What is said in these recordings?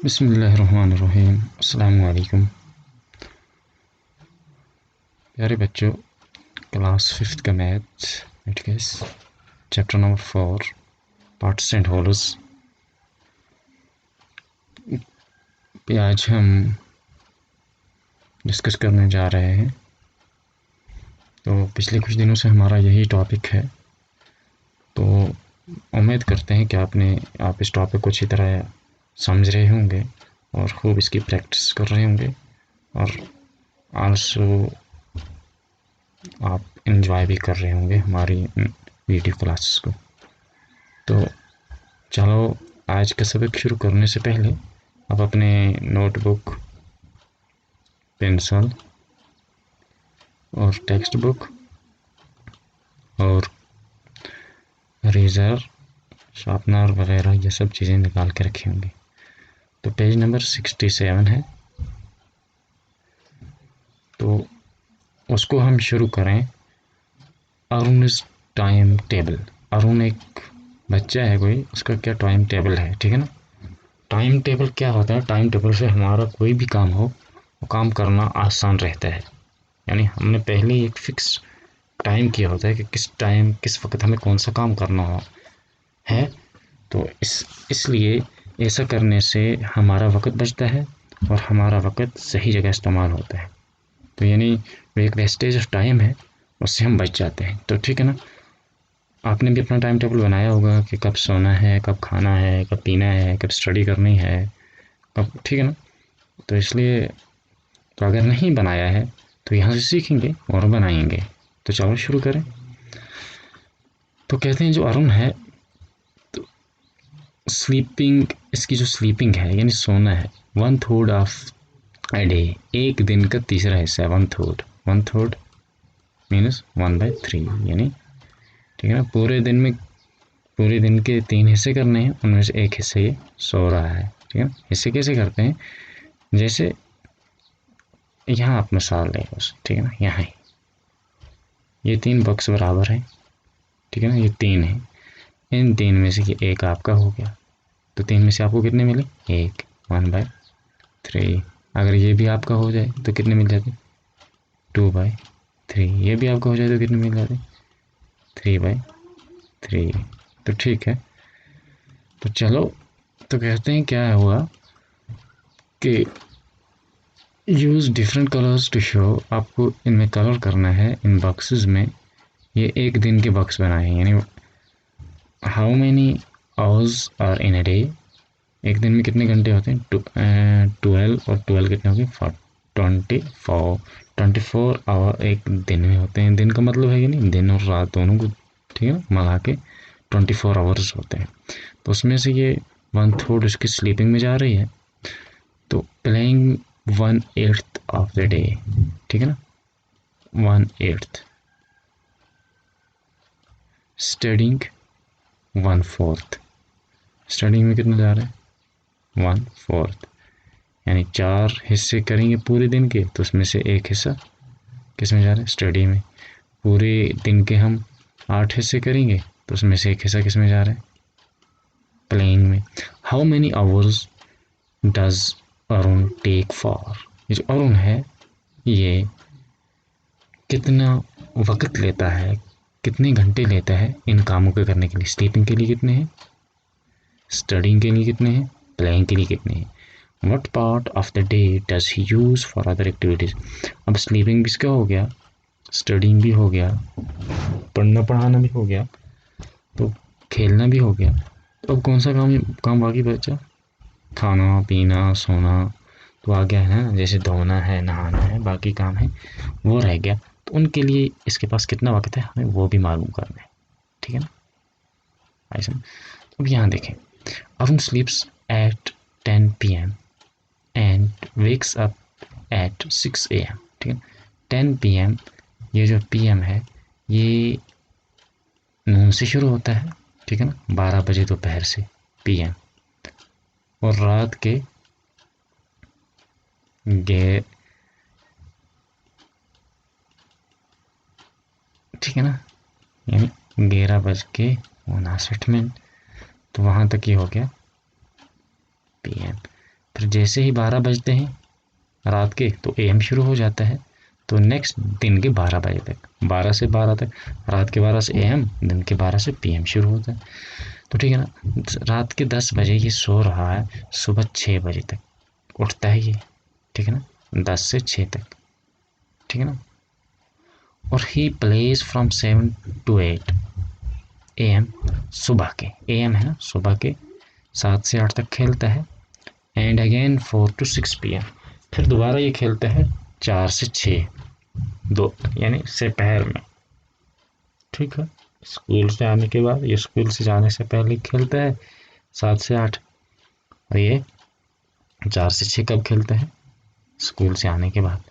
बिस्मिल्लाहिर्रहमानिर्रहीम। अस्सलामु अलैकुम प्यारे बच्चों। क्लास 5th का maths chapter number 4 parts and holes पे आज हम डिस्कस करने जा रहे हैं। तो पिछले कुछ दिनों से हमारा यही टॉपिक है, तो उम्मीद करते हैं कि आप इस टॉपिक को अच्छी तरह समझ रहे होंगे और खूब इसकी प्रैक्टिस कर रहे होंगे और आल्सो आप एंजॉय भी कर रहे होंगे हमारी वीडियो क्लासेस को। तो चलो आज का सबक शुरू करने से पहले आप अपने नोटबुक, पेंसिल और टेक्स्ट बुक और रेज़र, शार्पनर वगैरह ये सब चीज़ें निकाल के रखी होंगी। तो पेज नंबर 67 है, तो उसको हम शुरू करें। Arun time table. अरुण एक बच्चा है कोई, उसका क्या टाइम टेबल है, ठीक है ना। टाइम टेबल क्या होता है? टाइम टेबल से हमारा कोई भी काम हो वो काम करना आसान रहता है। यानी हमने पहले ही एक फिक्स टाइम किया होता है कि किस वक्त हमें कौन सा काम करना हो है। तो इसलिए ऐसा करने से हमारा वक्त बचता है और हमारा वक्त सही जगह इस्तेमाल होता है। तो यानी वो एक वेस्टेज ऑफ टाइम है, उससे हम बच जाते हैं। तो ठीक है ना, आपने भी अपना टाइम टेबल बनाया होगा कि कब सोना है, कब खाना है, कब पीना है, कब स्टडी करनी है, कब, ठीक है ना। तो इसलिए तो अगर नहीं बनाया है तो यहाँ से सीखेंगे और बनाएंगे। तो चलो शुरू करें। तो कहते हैं जो अरुण है, तो स्लीपिंग, इसकी जो स्लीपिंग है यानी सोना है, 1/3 ऑफ अ डे, एक दिन का तीसरा हिस्सा है। 1/3 मीन्स 1/3 यानी, ठीक है ना। पूरे दिन के 3 हिस्से करने हैं, उनमें से एक हिस्से ये सो रहा है, ठीक है। हिस्से कैसे करते हैं? जैसे यहाँ आप मिसाल लें बस, ठीक है ना। यहाँ ये 3 बॉक्स बराबर हैं, ठीक है ना। ये 3 है, इन 3 में से ये एक आपका हो गया। तो 3 में से आपको कितने मिले? एक, 1/3। अगर ये भी आपका हो जाए तो कितने मिल जाते? 2/3। ये भी आपका हो जाए तो कितने मिल जाते? 3/3। तो ठीक है। तो चलो, तो कहते हैं क्या हुआ कि use different colours to show, आपको इनमें कलर करना है इन बॉक्सेस में। ये एक दिन के बॉक्स बनाए हैं, यानी how many hours are in a day, एक दिन में कितने घंटे होते हैं? 12 और 12 कितने हो गए? 24 आवर एक दिन में होते हैं। दिन का मतलब है कि नहीं, दिन और रात दोनों को, ठीक है, मिला के 24 आवर्स होते हैं। तो उसमें से ये 1/3 उसकी स्लीपिंग में जा रही है। तो प्लेइंग 1/8 ऑफ द डे, ठीक है ना, 1/8। स्टडिंग 1/4, स्टडिंग में कितना जा रहा है? 1/4, यानी 4 हिस्से करेंगे पूरे दिन के, तो उसमें से एक हिस्सा किस में जा रहा है? स्टडी में। पूरे दिन के हम 8 हिस्से करेंगे, तो उसमें से एक हिस्सा किस में जा रहा है? प्लेइंग में। How many hours does Arun take for, ये जो अरुण है ये कितना वक्त लेता है, कितने घंटे लेता है इन कामों को करने के लिए? स्लीपिंग के लिए कितने हैं, स्टडिंग के लिए कितने हैं, प्लेइंग के लिए कितने हैं। What part of the day does he use for other activities. अब स्लीपिंग भी इसका हो गया, स्टडिंग भी हो गया, पढ़ना पढ़ाना भी हो गया, तो खेलना भी हो गया। तो अब कौन सा काम बाकी बचा? खाना पीना सोना तो आ गया है ना, जैसे धोना है, नहाना है, बाकी काम है वो रह गया। तो उनके लिए इसके पास कितना वक्त है हमें वो भी मालूम करना है, ठीक है ना। ऐसा। अब यहाँ देखें, Arun sleeps at 10 PM and wakes up at 6 AM, ठीक है। 10 PM, ये जो PM है ये नून से शुरू होता है, ठीक है ना, 12 बजे दोपहर से PM, और रात के गे, ठीक है ना, यानी 11:59। तो वहाँ तक ये हो गया PM। फिर जैसे ही 12 बजते हैं रात के तो AM शुरू हो जाता है। तो नेक्स्ट दिन के 12 बजे तक, 12 से 12 तक, रात के 12 से AM, दिन के 12 से PM शुरू होता है। तो ठीक है ना, रात के 10 बजे ये सो रहा है, सुबह 6 बजे तक उठता है ये, ठीक है ना, 10 से 6 तक, ठीक है ना। और he plays from 7 to 8 AM, सुबह के, AM है ना, सुबह के 7 से 8 तक खेलता है। एंड अगेन 4 to 6 PM, फिर दोबारा ये खेलता है 4 से 6, दो यानी दोपहर में, ठीक है। स्कूल से आने के बाद, ये स्कूल से जाने से पहले खेलता है 7 से 8, और ये 4 से 6 कब खेलता है, स्कूल से आने के बाद।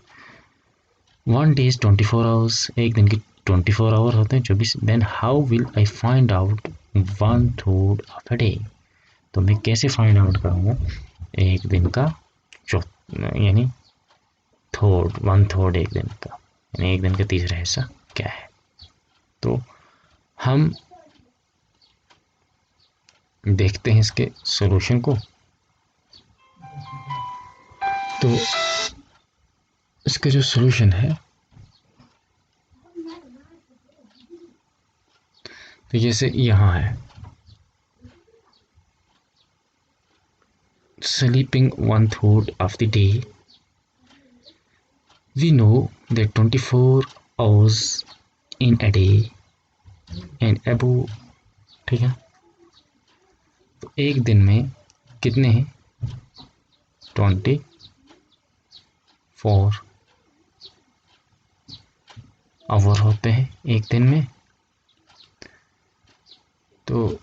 1 day is 24 hours, एक दिन की 24 आवर होते हैं, 24। Then how will I find out 1/3 of a day, तो मैं कैसे फाइंड आउट करूँगा एक दिन का यानी 1/3 एक दिन का, यानी एक दिन का तीसरा हिस्सा क्या है। तो हम देखते हैं इसके सॉल्यूशन को। तो इसका जो सॉल्यूशन है, तो जैसे यहाँ है, sleeping 1/3 of the day, we know that 24 hours in a day and above, ठीक है। तो एक दिन में कितने हैं, 24 आवर होते हैं एक दिन में। तो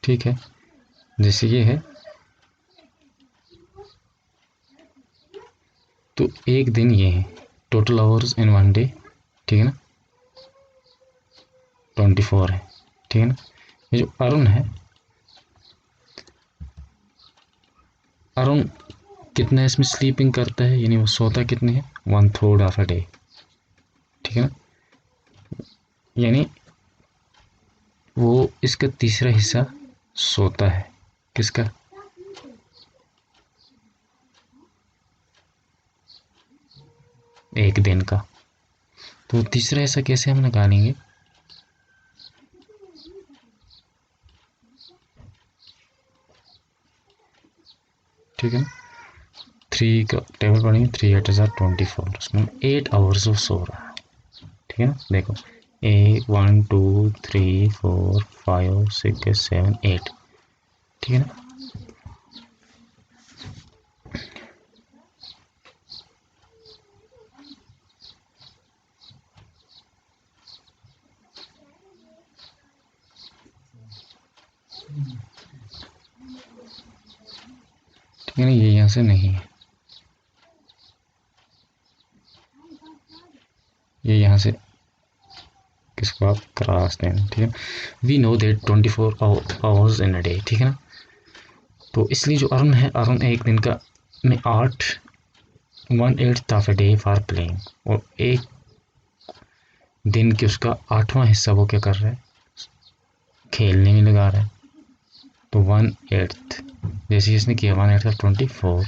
ठीक है, जैसे ये है, तो एक दिन ये है, टोटल आवर्स इन 1 डे, ठीक है ना, 24 है, ठीक है ना। ये जो अरुण है, अरुण कितना इसमें स्लीपिंग करता है, यानी वो सोता कितने है, 1/3 ऑफ अ डे, ठीक है ना। यानी वो इसका तीसरा हिस्सा सोता है, किसका, एक दिन का। तो तीसरा हिस्सा कैसे हम निकालेंगे, ठीक है ना। 3 का टेबल पढ़ेंगे, 3 8 24, उसमें 8 आवर्स वो सो रहा है, ठीक है ना। देखो 1 2 3 4 5 6 7 8, ठीक है ना। ठीक है ना, ये यहाँ से नहीं है, ये यहाँ से किसको आप क्रॉस देना, ठीक है। We know that 24 hours in a day, ठीक है ना। तो इसलिए जो अरुण है, अरुण एक दिन का में 1/8 of a day for playing, और एक दिन की उसका 8वां हिस्सा वो क्या कर रहा है, खेलने में लगा रहा है। तो 1/8 जैसे इसने किया, 1/8 ऑफ 24,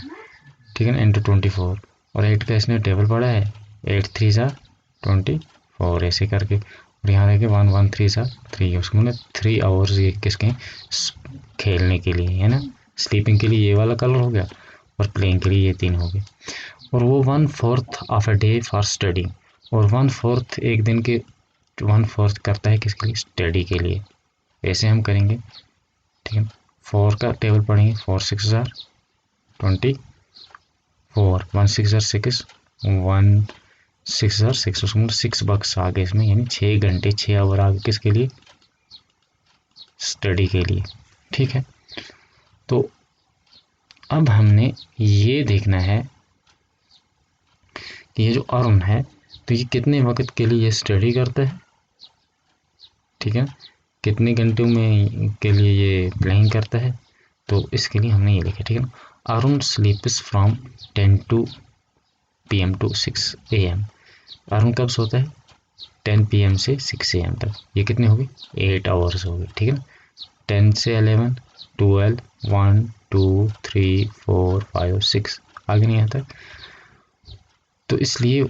ठीक है ना, इंटू 24, और 8 का इसने टेबल पढ़ा है, 8 3 24, ऐसे करके। और यहाँ देखिए 1 1 3 3, उसको मतलब 3 आवर्स ये किसके, खेलने के लिए, है ना। स्लीपिंग के लिए ये वाला कलर हो गया, और प्लेइंग के लिए ये 3 हो गए। और वो 1/4 of a day for study, और 1/4 एक दिन के 1/4 करता है किसके लिए, स्टडी के लिए। ऐसे हम करेंगे, ठीक है। 4 का टेबल पढ़ेंगे, 4 6 24, 1 6 6, 1 6 6, उसमें 6 बक्स आ गए इसमें, यानी 6 घंटे 6 आवर आ गए किसके लिए, स्टडी के लिए, ठीक है। तो अब हमने ये देखना है कि ये जो अरुण है, तो ये कितने वक्त के लिए ये स्टडी करता है, ठीक है, कितने घंटों में के लिए ये प्लेइंग करता है। तो इसके लिए हमने ये लिखा, ठीक है ना। Arun स्लीप्स from 10 PM to 6 AM, Arun कब सोता है? 10 PM से 6 AM तक। ये कितने हो गए? 8 आवर्स हो गए, ठीक है ना। 10 से 11, 12, 1, 2, 3, 4, 5, 6 आगे नहीं आता। तो इसलिए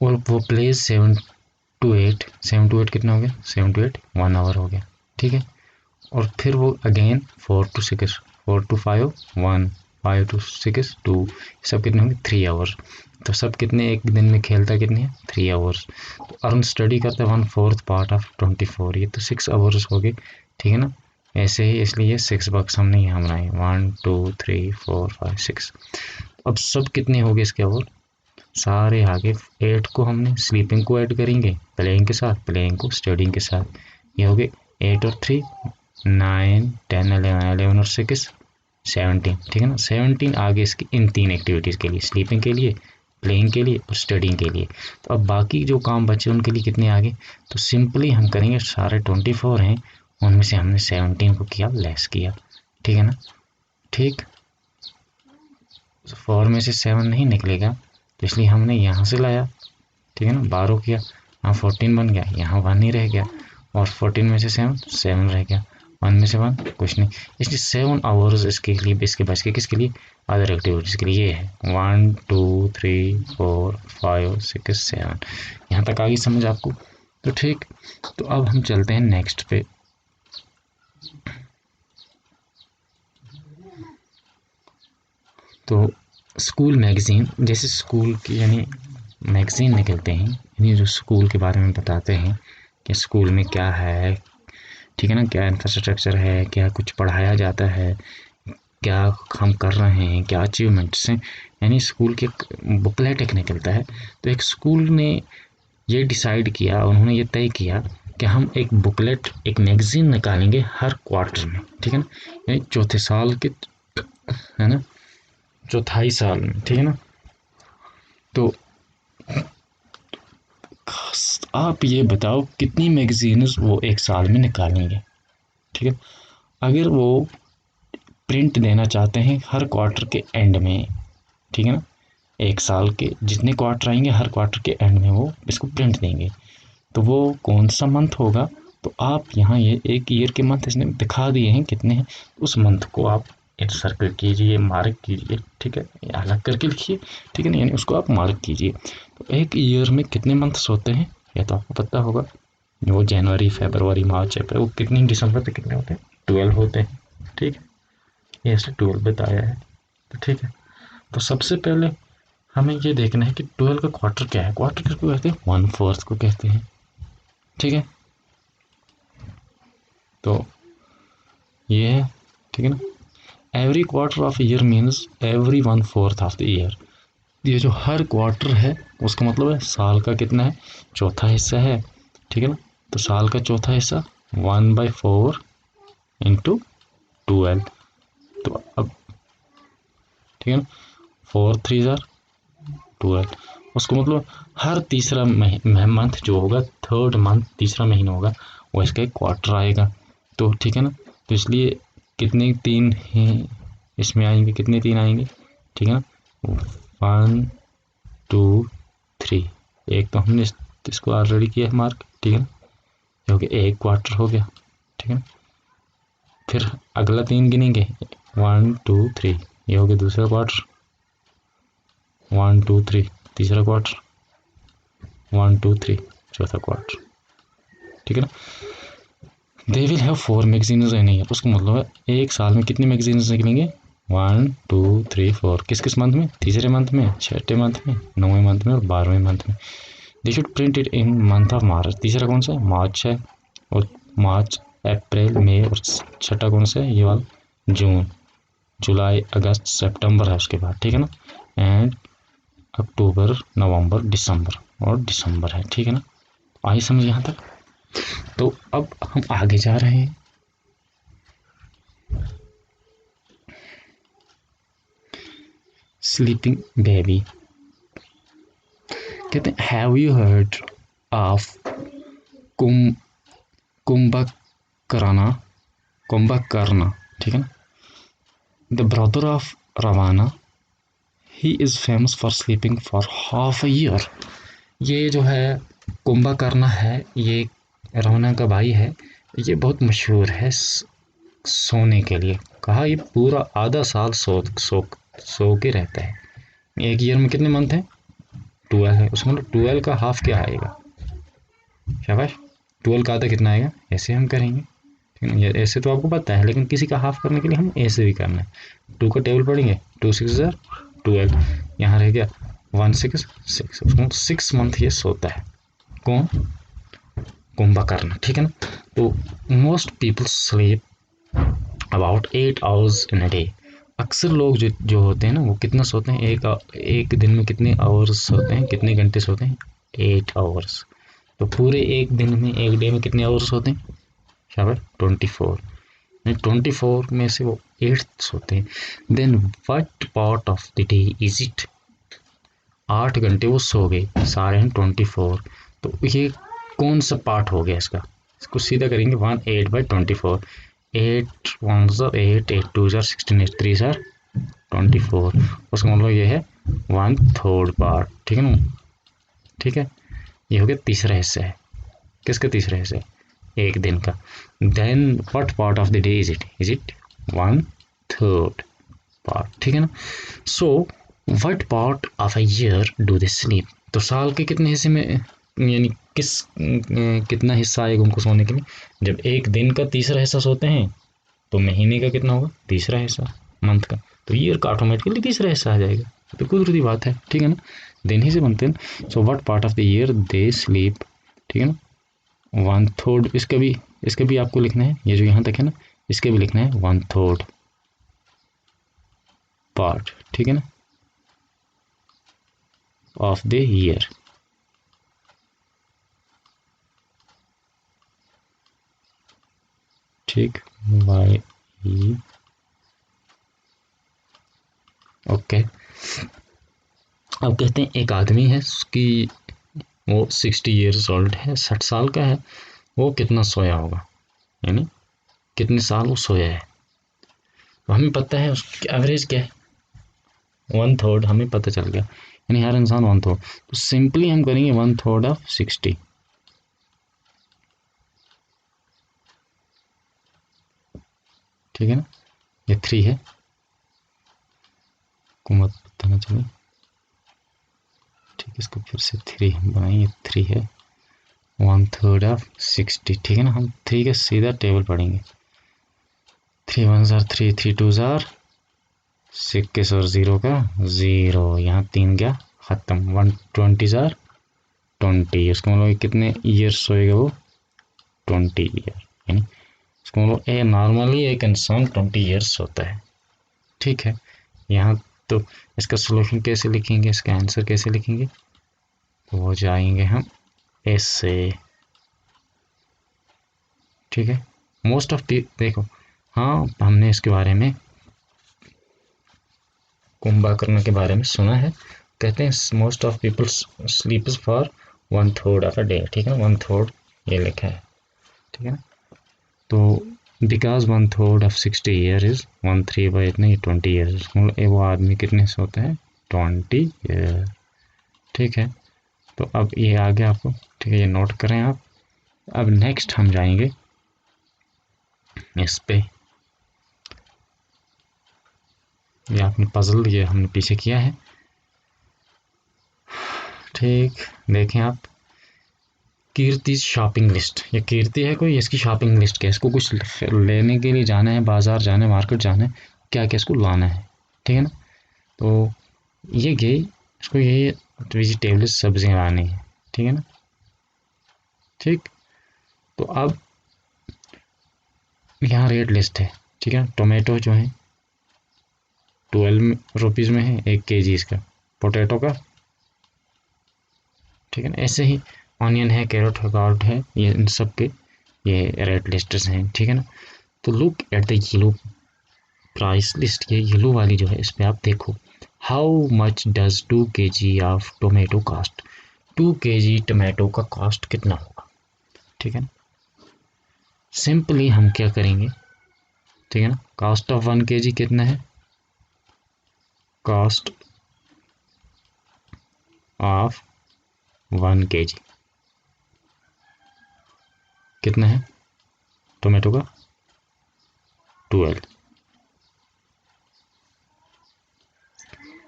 वो प्लेज 7 to 8, 7 to 8 कितना हो गया? 7 to 8 1 आवर हो गया, ठीक है। और फिर वो अगेन 4 to 6, 4 to 5 1, 5 to 6 2, सब कितने होंगे? 3 आवर्स। तो सब कितने एक दिन में खेलता कितने हैं? 3 आवर्स। तो अरुण स्टडी करता है 1/4 पार्ट ऑफ 24, ये तो 6 आवर्स हो गए, ठीक है ना। ऐसे ही इसलिए 6 बॉक्स हमने यहाँ बनाए, 1 2 3 4 5 6। अब सब कितने हो गए इसके आवर? सारे आगे 8 को हमने स्लीपिंग को ऐड करेंगे प्लेइंग के साथ, प्लेइंग को स्टडिंग के साथ, ये हो गए 8 और 3 9 10 11 और 6 17, ठीक है ना। 17 आगे इसकी इन 3 एक्टिविटीज़ के लिए, स्लीपिंग के लिए, प्लेइंग के लिए और स्टडिंग के लिए। तो अब बाकी जो काम बचे उनके लिए कितने आगे? तो सिंपली हम करेंगे सारे 24 हैं, उनमें से हमने 17 को किया लेस किया, ठीक है ना। ठीक, 4 में से 7 नहीं निकलेगा, तो इसलिए हमने यहाँ से लाया, ठीक है ना। 12 किया, यहाँ 14 बन गया, यहाँ 1 ही रह गया, और 14 में से 7 रह गया, 1 में से 1 कुछ नहीं। इसलिए 7 आवर्स इसके लिए, इसके बच के किसके लिए? अदर एक्टिविटीज़ के लिए। ये है 1 2 3 4 5 6 7। यहाँ तक आ गई समझ आपको? तो ठीक, तो अब हम चलते हैं नेक्स्ट पे। तो स्कूल मैगज़ीन, जैसे स्कूल की यानी मैगज़ीन निकलते हैं, यानी जो स्कूल के बारे में बताते हैं कि स्कूल में क्या है, ठीक है ना, क्या इंफ्रास्ट्रक्चर है, क्या कुछ पढ़ाया जाता है, क्या हम कर रहे हैं, क्या अचीवमेंट्स हैं, यानी स्कूल के बुकलेट एक निकलता है। तो एक स्कूल ने ये डिसाइड किया, उन्होंने ये तय किया कि हम एक बुकलेट, एक मैगज़ीन निकालेंगे हर क्वार्टर में, ठीक है ना, यानी चौथे साल के, है ना, चौथाई साल में, ठीक है ना। तो आप ये बताओ कितनी मैगज़ीन्स वो एक साल में निकालेंगे, ठीक है। अगर वो प्रिंट देना चाहते हैं हर क्वार्टर के एंड में, ठीक है ना, एक साल के जितने क्वार्टर आएंगे हर क्वार्टर के एंड में वो इसको प्रिंट देंगे, तो वो कौन सा मंथ होगा? तो आप यहाँ ये एक ईयर के मंथ इसने दिखा दिए हैं कितने हैं, उस मंथ को आप सर्कल कीजिए, मार्क कीजिए, ठीक है, अलग करके लिखिए, ठीक है ना, यानी उसको आप मार्क कीजिए। तो एक ईयर में कितने मंथ्स होते हैं ये तो आपको पता होगा, वो जनवरी फरवरी मार्च अप्रैल, वो कितनी दिसंबर तक कितने होते हैं? 12 होते हैं, ठीक है, ये ऐसे 12 बताया है। तो ठीक है, तो सबसे पहले हमें ये देखना है कि 12 का क्वार्टर क्या है। क्वार्टर किसको कहते हैं? 1/4 को कहते हैं, ठीक है। तो ये है, ठीक है ना। Every quarter of year means every 1/4 of the year. ये जो हर क्वार्टर है उसका मतलब है साल का कितना है? चौथा हिस्सा है, ठीक है ना। तो साल का चौथा हिस्सा 1/4 इंटू 12। तो अब ठीक है ना, 4 3 12, उसको मतलब हर तीसरा मंथ जो होगा, थर्ड मंथ तीसरा महीना होगा, वो इसका एक क्वार्टर आएगा। तो ठीक है ना, तो इसलिए कितने 3 हैं इसमें आएंगे, कितने 3 आएंगे, ठीक है ना, 1 2 3। एक तो हमने इसको ऑलरेडी किया है मार्क, ठीक है ना, ये हो गया एक क्वार्टर हो गया, ठीक है ना। फिर अगला 3 गिनेंगे, 1 2 3, ये हो गया दूसरा क्वार्टर, 1 2 3 तीसरा क्वार्टर, 1 2 3 चौथा क्वार्टर, ठीक है ना। दे विल हैव 4 मैगजीन्स रहनी है, उसका मतलब है एक साल में कितनी मैगजीन्स निकलेंगे? 1 2 3 4। किस किस मंथ में? तीसरे मंथ में, छठे मंथ में, 9वें मंथ में और 12वें मंथ में। They should print it in month of March. तीसरा कौन सा है? मार्च है, और मार्च अप्रैल मई, और छठा कौन सा है? ये वाला जून जुलाई अगस्त सितंबर है उसके बाद, ठीक है ना। एंड अक्टूबर नवंबर दिसंबर, और दिसंबर है, ठीक है ना। आई समझ यहाँ तक? तो अब हम आगे जा रहे हैं। स्लीपिंग बेबी कहते हैं, have you heard of Kumbhakarna? Kumbhakarna, ठीक है ना, the brother of Ravana, he is famous for sleeping for half a year. ये जो है कुंभकर्ण है, ये रावण का भाई है। ये बहुत मशहूर है सोने के लिए। कहा ये पूरा आधा साल सो के रहता है। एक ईयर में कितने मंथ हैं? 12 है। उसमें 12 का हाफ क्या आएगा? शाबाश। 12 का आधा कितना आएगा? ऐसे हम करेंगे, ठीक है ना। ये ऐसे तो आपको पता है, लेकिन किसी का हाफ करने के लिए हम ऐसे भी करना है। 2 का टेबल पढ़ेंगे, 2 6 12। यहाँ रह गया 1 6 6। उसको 6 मंथ ये सोता है। कौन? कुंभकर्ण, ठीक है ना। तो most people sleep about 8 hours in a day. अक्सर लोग जो होते हैं ना, वो कितना सोते हैं? एक दिन में कितने आवर्स सोते हैं, कितने घंटे सोते हैं? 8 आवर्स। तो पूरे एक दिन में, एक डे में कितने आवर्स होते हैं? शाबाश, 24। 24 में से वो 8 सोते हैं। Then what part of the day is it? 8 घंटे वो सो गए, सारे हैं 24। तो ये कौन सा पार्ट हो गया इसका? इसको सीधा करेंगे 8/24। 8 1 8, 8 2 16, 8 3 24। उसका मतलब ये है 1/3 पार्ट, ठीक है ना। ठीक है, ये हो गया तीसरा हिस्सा है। किसका तीसरा हिस्सा है? एक दिन का। Then what part of the day is it? 1/3 part, ठीक है ना। So what part of a year do they sleep? तो साल के कितने हिस्से में, यानी कितना हिस्सा आएगा उनको सोने के लिए? जब एक दिन का तीसरा हिस्सा सोते हैं, तो महीने का कितना होगा? तीसरा हिस्सा, मंथ का। तो ईयर का ऑटोमेटिकली तीसरा हिस्सा आ जाएगा। तो कुदरती बात है, ठीक है ना। दिन ही से बनते हैं। सो what part of the year they sleep, ठीक है ना। 1/3। इसका भी आपको लिखना है, ये जो यहाँ तक है ना, इसके भी लिखना है 1/3 पार्ट, ठीक है ना, ऑफ द ईयर। ठीक, बाय ई, ओके। अब कहते हैं एक आदमी है, उसकी वो 60 ईयर्स ओल्ड है, 60 साल का है। वो कितना सोया होगा, यानी कितने साल वो सोया है? तो हमें पता है उसकी एवरेज क्या है, 1/3 हमें पता चल गया, यानी हर इंसान 1/3। तो सिंपली हम करेंगे 1/3 ऑफ 60, ठीक है ना। ये 3 है, को मत बताना चाहिए, ठीक है। इसको फिर से 3 हम बनाएंगे, 3 है। 1/3 ऑफ 60, ठीक है ना। हम 3 का सीधा टेबल पढ़ेंगे। 3 1 3, 3 2 6 और 0 का 0। यहाँ 3 गया खत्म। 120 20। उसका मतलब कितने ईयर सोएगा वो? 20 ईयर, यानी उसका मतलब नॉर्मली एक इंसान 20 ईयर्स सोता है, ठीक है। यहाँ तो इसका सोल्यूशन कैसे लिखेंगे, इसका आंसर कैसे लिखेंगे? तो वो जाएंगे हम ऐसे, ठीक है। मोस्ट ऑफ देखो, हाँ हमने इसके बारे में, कुंभकर्ण के बारे में सुना है। कहते हैं most of people स्लीप्स for 1/3 of a day, ठीक है ना। 1/3 ये लिखा है, ठीक है ना। तो बिकॉज 1/3 ऑफ 60 ईयर इज 1/3 इतने 20 ईयर्स, मतलब वो आदमी कितने सोते हैं? 20 ईयर, ठीक है। तो अब ये आ गया आपको, ठीक है, ये नोट करें आप। अब नेक्स्ट हम जाएंगे इस पे, ये आपने पजल ये हमने पीछे किया है, ठीक। देखें आप, कीर्ति शॉपिंग लिस्ट। ये कीर्ति है कोई, इसकी शॉपिंग लिस्ट क्या है? इसको कुछ लेने के लिए जाना है, बाजार जाना है, मार्केट जाना है, क्या क्या इसको लाना है, ठीक है ना। तो ये गई, इसको ये वेजिटेबल सब्जियां लानी है, ठीक है ना। ठीक, तो अब यहाँ रेट लिस्ट है, ठीक है। टोमेटो जो है 12 रुपीज़ में है 1 kg इसका, पोटैटो का, ठीक है ना। ऐसे ही ऑनियन है, कैरेट है, गार्ड है, ये इन सब के ये रेट लिस्ट्स हैं, ठीक है ना। तो look at the yellow price list, ये येलो वाली जो है इस पर आप देखो। How much does 2 kg of tomato cost? 2 kg tomato का कॉस्ट कितना होगा, ठीक है ना। सिंपली हम क्या करेंगे, ठीक है ना। कॉस्ट ऑफ 1 kg कितना है? कॉस्ट ऑफ 1 kg कितना है टोमेटो का 12।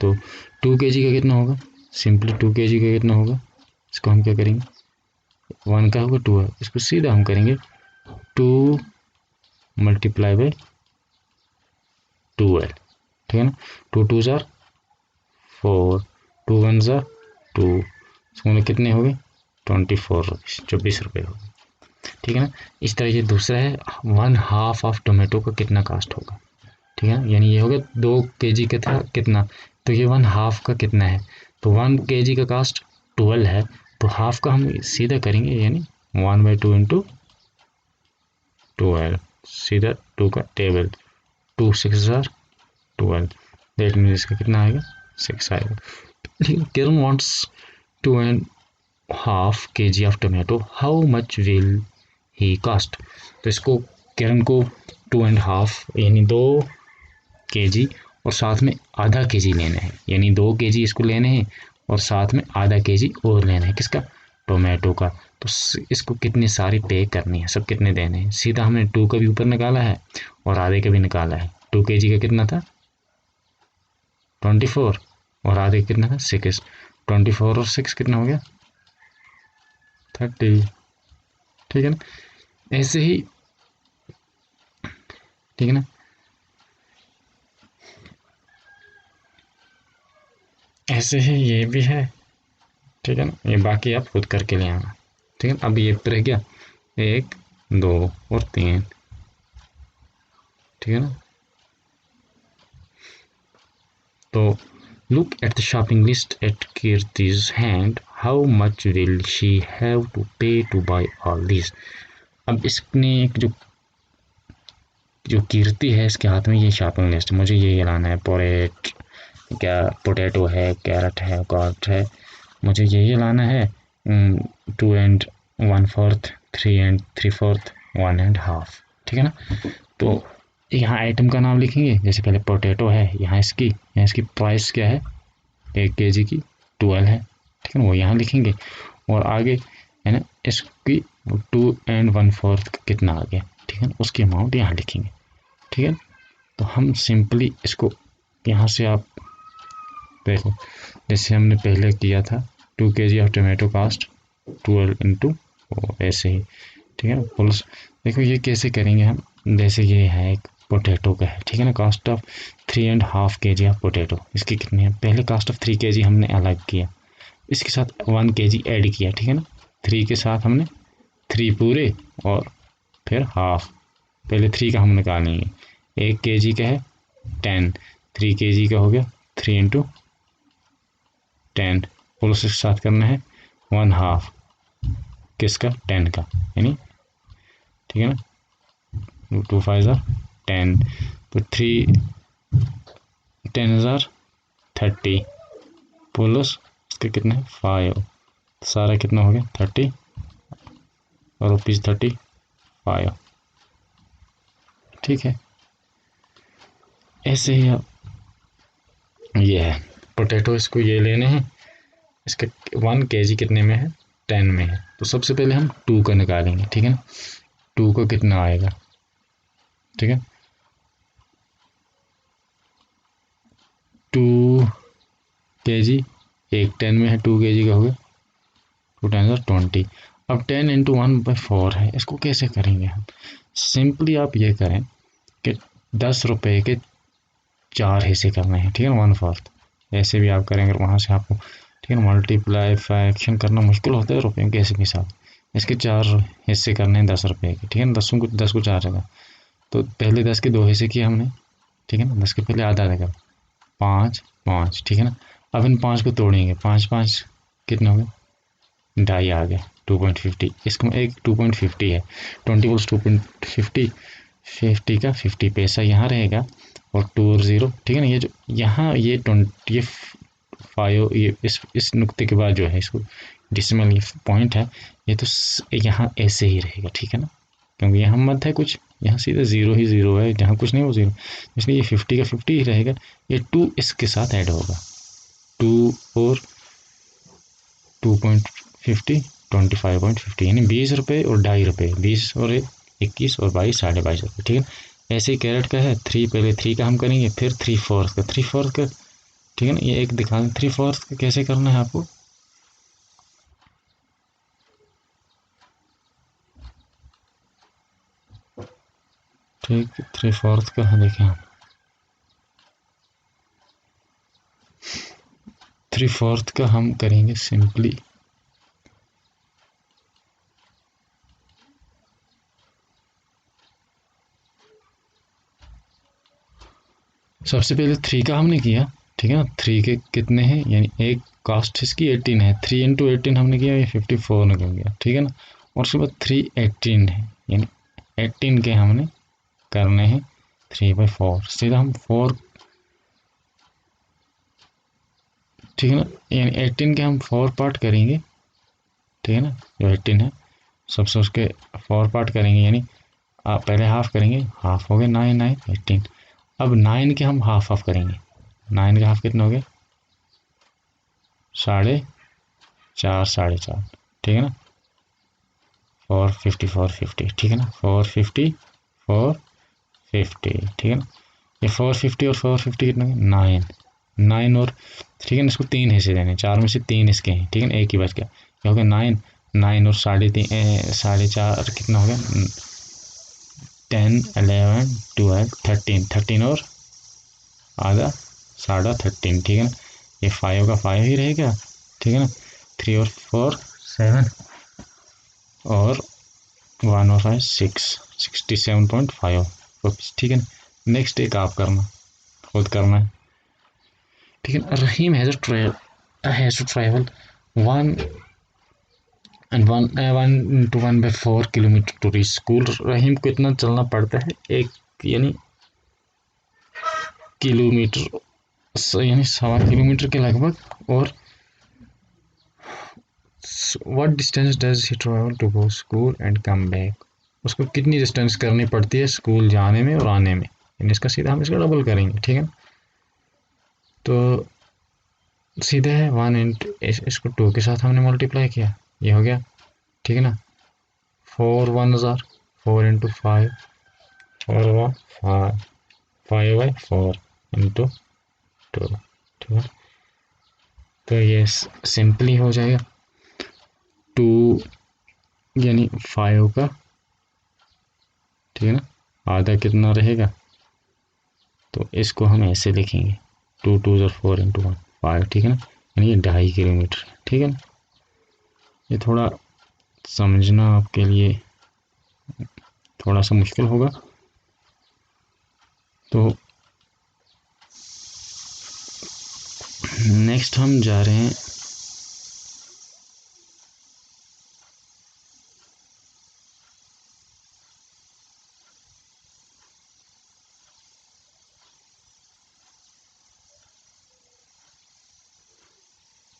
तो 2 kg का कितना होगा, सिंपली 2 kg का कितना होगा, इसको हम क्या करेंगे, 1 का होगा 2 है, इसको सीधा हम करेंगे 2 मल्टीप्लाई बाई 12, ठीक है ना। 2 2 जार 4, 2 1 जार 2, इसमें कितने हो गए 24 रुपीज़, 24 रुपये हो गए, ठीक है ना। इस तरह ये दूसरा है 1/2 ऑफ टोमेटो का कितना कास्ट होगा, ठीक है ना, यानी ये हो गया 2 kg का था कितना, तो ये 1/2 का कितना है, तो 1 kg का कास्ट 12 है, तो हाफ का हम सीधा करेंगे, यानी 1/2 इंटू 12, सीधा 2 का टेबल, 2 6 जार 12, दैट मीन्स इसका कितना आएगा 6 आएगा। Kiran wants 2.5 kg of tomato, how much will he cost, तो इसको किरण को 2.5 यानी 2 kg और साथ में आधा kg लेना है, यानी 2 kg इसको लेने हैं और साथ में आधा kg और लेना है, किसका टोमेटो का। तो इसको कितनी सारी पे करनी है, सब कितने देने हैं, सीधा हमने 2 का भी ऊपर निकाला है और आधे का भी निकाला है। 2 kg का कितना था 24 और आधे कितना था 6, 24 और 6 कितना हो गया 30, ठीक है ना। ऐसे ही, ठीक है ना, ऐसे ही ये भी है, ठीक है ना, ये बाकी आप खुद करके ले आना, ठीक है। अब ये रह गया 1 2 और 3, ठीक है ना। तो look at the shopping list at Kirti's hand, how much will she have to pay to buy all these। अब इसने एक जो कीर्ति है इसके हाथ में ये शॉपिंग लिस्ट, मुझे ये लाना है, पोरेट क्या पोटैटो है, कैरेट है, कॉट है, मुझे ये लाना है 2 and 1/4, 3 and 3/4, 1.5, ठीक है ना। तो यहाँ आइटम का नाम लिखेंगे, जैसे पहले पोटैटो है, यहाँ इसकी प्राइस क्या है 1 kg की 12 है, ठीक है ना, वो यहाँ लिखेंगे और आगे है ना इसकी 2 and 1/4 कितना आ गया, ठीक है ना, उसकी अमाउंट यहाँ लिखेंगे, ठीक है। तो हम सिंपली इसको यहाँ से आप देखो, जैसे हमने पहले किया था 2 kg of tomato cost 12 into ऐसे ही, ठीक है ना। प्लस देखो ये कैसे करेंगे हम, जैसे ये है एक पोटैटो का है, ठीक है ना, cost of 3.5 kg of potato, इसकी कितनी है, पहले कास्ट ऑफ 3 kg हमने अलग किया, इसके साथ 1 kg ऐड किया, ठीक है ना, 3 के साथ हमने 3 पूरे और फिर हाफ, पहले 3 का हम निकालेंगे, 1 kg का है 10, 3 kg का हो गया 3 इंटू 10, प्लस के साथ करना है 1/2 किसका 10 का, यानी ठीक है ना, 2 5 ज़ा 10, तो 3 10,000 30 प्लस इसका कितना है 5, सारा कितना हो गया 30 और रुपीज़ 35, ठीक है। ऐसे ही आप ये है पोटैटो, इसको ये लेने हैं, इसका 1 kg कितने में है 10 में है, तो सबसे पहले हम 2 का निकालेंगे, ठीक है ना, 2 का कितना आएगा, ठीक है 2 kg, एक 10 में है 2 kg का हो गया 2 10 20, अब 10 इंटू 1/4 है, इसको कैसे करेंगे हम, सिंपली आप ये करें कि 10 रुपये के 4 हिस्से करने हैं, ठीक है ना 1/4, ऐसे भी आप करेंगे वहाँ से आपको, ठीक है ना, मल्टीप्लाई फ्रैक्शन करना मुश्किल होता है रुपये के हिसाब के साथ, इसके 4 हिस्से करने हैं 10 रुपये के, ठीक है ना, 10 को 4 जगह, तो पहले 10 के 2 हिस्से किए हमने, ठीक है ना, 10 के पहले आधा आधा 5 5, ठीक है ना। अब इन 5 को तोड़ेंगे, 5 5 कितना हो गया 2.5 आ गया 2.50, इसको एक 2.50 है, 20 प्लस 2.50, 50 का 50 पैसा यहाँ रहेगा और 2 और 0, ठीक है ना, ये जो यहाँ ये 20 ये 5 ये इस नुक्ते के बाद जो है इसको डिसिमल ये पॉइंट है, ये तो यहाँ ऐसे ही रहेगा, ठीक है ना, क्योंकि यहाँ मत है कुछ, यहाँ सीधा 0 ही 0 है, जहाँ कुछ नहीं वो 0, इसलिए ये 50 का 50 ही रहेगा, ये 2 इसके साथ ऐड होगा, 2 और 50 25.50 यानी 20 रुपये और 2.5 रुपये, 20 और 21 और 22 22.5 रुपये, ठीक है। ऐसे ही कैरेट का है 3, पहले 3 का हम करेंगे, फिर 3/4 का, 3/4 का, ठीक है ना। ये एक दिखा 3/4 का कैसे करना है आपको, ठीक। 3/4 का है, देखें आप 3/4 का हम करेंगे सिंपली सबसे पहले 3 का हमने किया, ठीक है ना। 3 के कितने हैं, यानी एक कास्ट इसकी 18 है, 3 इंटू 18 हमने किया, ये 54 निकल गया, ठीक है ना। और उसके बाद 3 18 है, यानी 18 के हमने करने हैं 3/4, सीधा हम 4, ठीक है ना। यानी 18 के हम 4 पार्ट करेंगे, ठीक है ना। जो 18 है सबसे उसके 4 पार्ट करेंगे, यानी आप पहले हाफ करेंगे, हाफ हो गए 9 9 18। अब 9 के हम हाफ हाफ करेंगे, 9 के हाफ कितने हो गए 4.5 4.5, ठीक है ना। 450 450, ठीक है ना, 450 450, ठीक है ना। ये 450 और 450 कितने 9 9 और, ठीक है ना। इसको 3 हिस्से देने, 4 में से 3 इसके हैं, ठीक है ना, एक ही बच गया, क्या हो गया 9 9 और 3.5 4.5 कितना हो गया 10 11 12 13 13 और आधा 13.5, ठीक है ना। ये 5 का 5 ही रहेगा, ठीक है ना। 3 और 4 7 और 1 और 5 6 67.5 रुपीज़, ठीक है ना। नेक्स्ट एक आप करना, खुद करना है, ठीक है। Rahim has to travel 1 and 1 to 1/4 kilometre to reach school. Rahim को इतना चलना पड़ता है, एक यानी किलोमीटर, यानी 1.25 किलोमीटर के लगभग। और what distance does he travel to go school and come back, उसको कितनी डिस्टेंस करनी पड़ती है स्कूल जाने में और आने में, यानी इसका सीधा हम इसका डबल करेंगे, ठीक है। तो सीधा है 1 इंटू इसको 2 के साथ हमने मल्टीप्लाई किया, ये हो गया, ठीक है ना। 4 1 4 इंटू 5 4 1 5 5/4 इंटू 2, ठीक है। तो ये सिंपली हो जाएगा 2 यानी 5 का, ठीक है ना, आधा कितना रहेगा, तो इसको हम ऐसे लिखेंगे 2 2 4 इंटू 1 5, ठीक है ना। यानी ये 2.5 किलोमीटर, ठीक है ना। ये थोड़ा समझना आपके लिए थोड़ा सा मुश्किल होगा, तो नेक्स्ट हम जा रहे हैं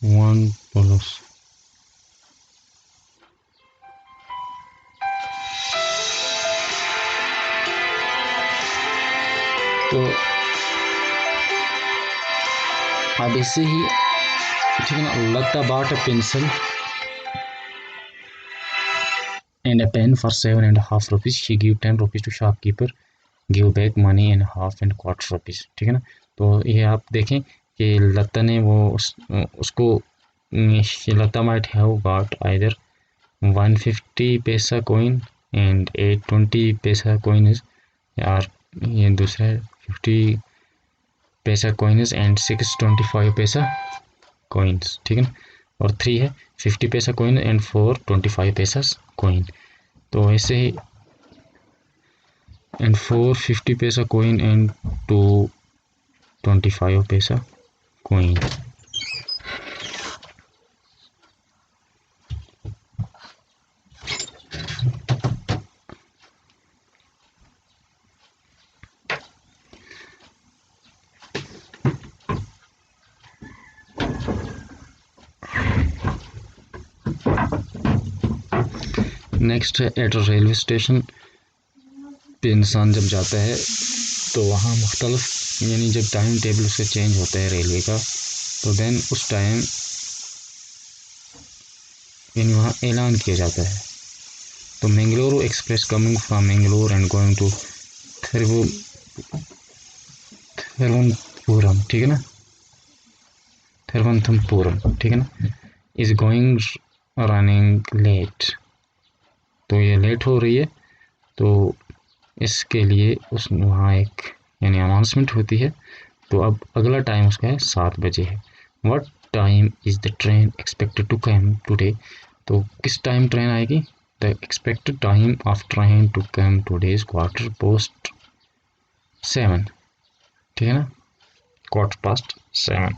वन प्लस तो अब ऐसे ही, ठीक है ना। लता bought a pencil and a pen for 7.5 rupees. She gave 10 rupees to shopkeeper, give back money and half and quarter rupees, ठीक है ना। तो ये आप देखें कि लता ने वो उसको लता might have bought either 150 पैसा coin and 820 पैसा coin is, यार ये दूसरा है 50 पैसा coins and 625 पैसा coins, ठीक है ना। और 3 है 50 पैसा coin and 425 पैसा coin, तो ऐसे ही and 450 पैसा coin and 225 पैसा coin। नेक्स्ट है एट रेलवे स्टेशन पे इंसान जब जाता है तो वहाँ मुख्तलिफ, यानी जब टाइम टेबल उसका चेंज होता है रेलवे का, तो देन उस टाइम यानी वहाँ ऐलान किया जाता है। तो Mangalore express coming from Mangalore and going to Thiruvananthapuram, ठीक है ना, थिरुवनंतपुरम, ठीक है ना, इज गोइंग रनिंग लेट। तो ये लेट हो रही है, तो इसके लिए उस वहाँ एक यानी अनाउंसमेंट होती है। तो अब अगला टाइम उसका है 7 बजे है। What time is the train expected to come today. तो किस टाइम ट्रेन आएगी। The expected time of train to come today is 7:15, ठीक है ना, 7:15,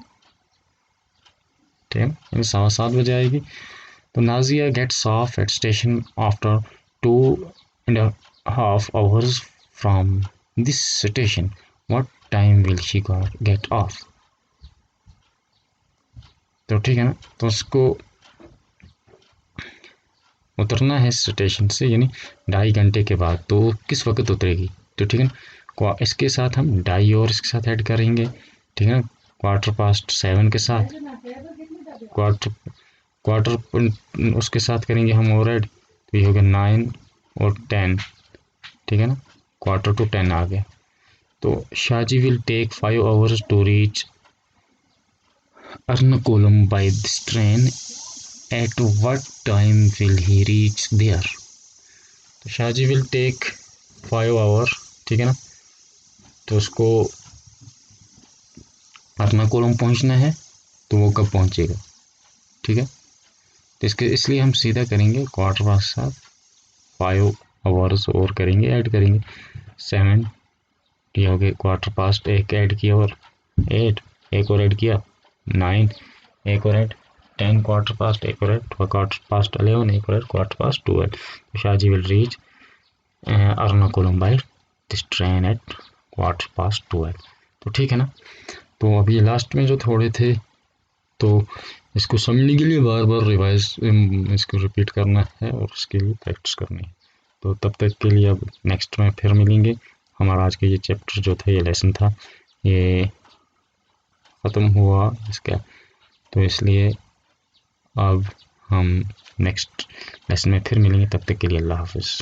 ठीक है, यानी 7:15 आएगी। तो Nazia gets off at station after 2.5 hours from this station. What time will she get off. तो ठीक है ना, तो उसको उतरना है स्टेशन से यानी 2.5 घंटे के बाद। तो किस वक्त उतरेगी। तो ठीक है ना, इसके साथ हम 2.5 और इसके साथ ऐड करेंगे, ठीक है ना, 7:15 के साथ क्वार्टर उसके साथ करेंगे हम और ऐड। तो ये हो गया 9 और 10, ठीक है ना, 9:45 आ गया। तो Shahji will take 5 hours to reach Ernakulam by this train. At what time will he reach there. तो शाहजी विल टेक 5 hour, ठीक है ना, तो उसको अर्नाकुलम पहुंचना है। तो वो कब पहुंचेगा, ठीक है। तो इसके इसलिए हम सीधा करेंगे 7:15, 5 hours और करेंगे, ऐड करेंगे 7, ये हो गए 7:15, एक ऐड किया और 8, एक और ऐड किया 9, एक और ऐड 10, 7:15, एक और ऐड 11:15, एक और ऐड 12:15। तो Shahji will reach Ernakulam by this train at 12:15। तो ठीक है ना। तो अभी लास्ट में जो थोड़े थे, तो इसको समझने के लिए बार बार रिवाइज इसको रिपीट करना है और उसके लिए प्रैक्टिस करनी है। तो तब तक के लिए अब नेक्स्ट में फिर मिलेंगे। हमारा आज का ये चैप्टर जो था, ये लेसन था, ये ख़त्म हुआ इसका। तो इसलिए अब हम नेक्स्ट लेसन में फिर मिलेंगे। तब तक के लिए अल्लाह हाफिज़।